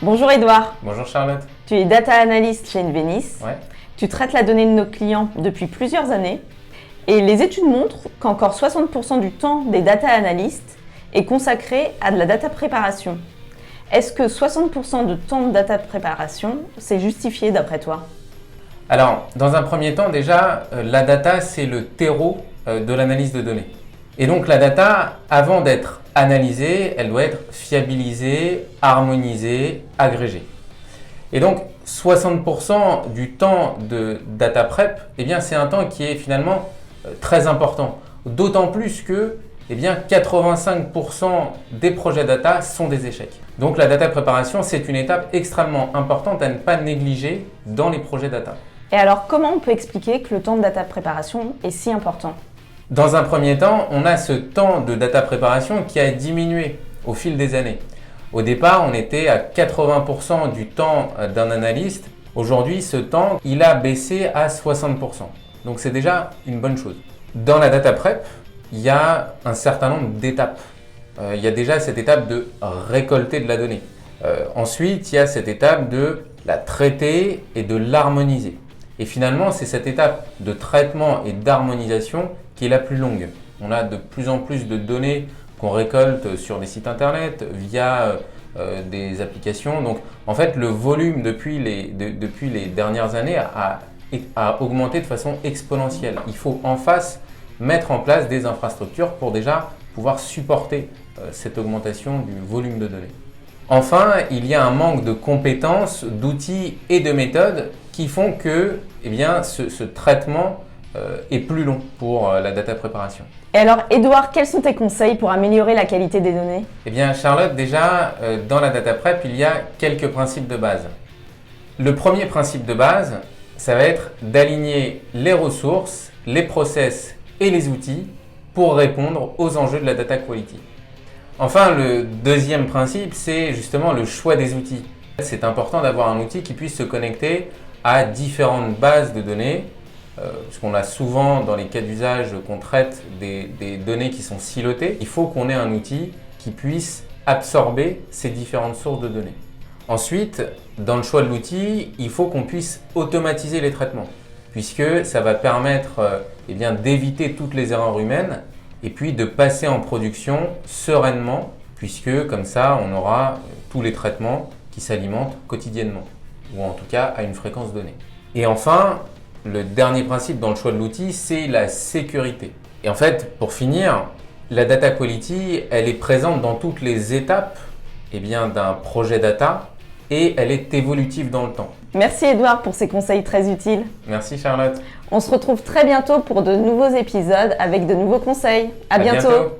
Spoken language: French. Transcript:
Bonjour Edouard, Bonjour Charlotte. tu es data analyst chez Invenis. Ouais. Tu traites la donnée de nos clients depuis plusieurs années et les études montrent qu'encore 60% du temps des data analysts est consacré à de la data préparation. Est-ce que 60% de temps de data préparation, c'est justifié d'après toi? Alors, dans un premier temps, déjà, la data, c'est le terreau de l'analyse de données. Et donc, la data, avant d'être analysée, elle doit être fiabilisée, harmonisée, agrégée. Et donc, 60% du temps de data prep, eh bien, c'est un temps qui est finalement très important. D'autant plus que 85% des projets data sont des échecs. Donc, la data préparation, c'est une étape extrêmement importante à ne pas négliger dans les projets data. Et alors, comment on peut expliquer que le temps de data préparation est si important? Dans un premier temps, on a ce temps de data préparation qui a diminué au fil des années. Au départ, on était à 80% du temps d'un analyste. Aujourd'hui, ce temps, il a baissé à 60%. Donc c'est déjà une bonne chose. Dans la data prep, il y a un certain nombre d'étapes. Il y a déjà cette étape de récolter de la donnée. Ensuite, il y a cette étape de la traiter et de l'harmoniser. Et finalement, c'est cette étape de traitement et d'harmonisation qui est la plus longue. On a de plus en plus de données qu'on récolte sur des sites internet via des applications. Donc, en fait, le volume depuis les dernières années a augmenté de façon exponentielle. Il faut en face mettre en place des infrastructures pour déjà pouvoir supporter cette augmentation du volume de données. Enfin, il y a un manque de compétences, d'outils et de méthodes qui font que ce traitement est plus long pour la data préparation. Et alors, Edouard, quels sont tes conseils pour améliorer la qualité des données? Eh bien, Charlotte, déjà, dans la data prep, il y a quelques principes de base. Le premier principe de base, ça va être d'aligner les ressources, les process et les outils pour répondre aux enjeux de la data quality. Enfin, le deuxième principe, c'est justement le choix des outils. C'est important d'avoir un outil qui puisse se connecter à différentes bases de données, parce qu'on a souvent dans les cas d'usage qu'on traite des données qui sont silotées. Il faut qu'on ait un outil qui puisse absorber ces différentes sources de données. Ensuite, dans le choix de l'outil, il faut qu'on puisse automatiser les traitements, puisque ça va permettre d'éviter toutes les erreurs humaines et puis de passer en production sereinement, puisque comme ça, on aura tous les traitements qui s'alimentent quotidiennement, ou en tout cas à une fréquence donnée. Et enfin, le dernier principe dans le choix de l'outil, c'est la sécurité. Et en fait, pour finir, la data quality, elle est présente dans toutes les étapes d'un projet data et elle est évolutive dans le temps. Merci Edouard pour ces conseils très utiles. Merci Charlotte. On se retrouve très bientôt pour de nouveaux épisodes avec de nouveaux conseils. À bientôt.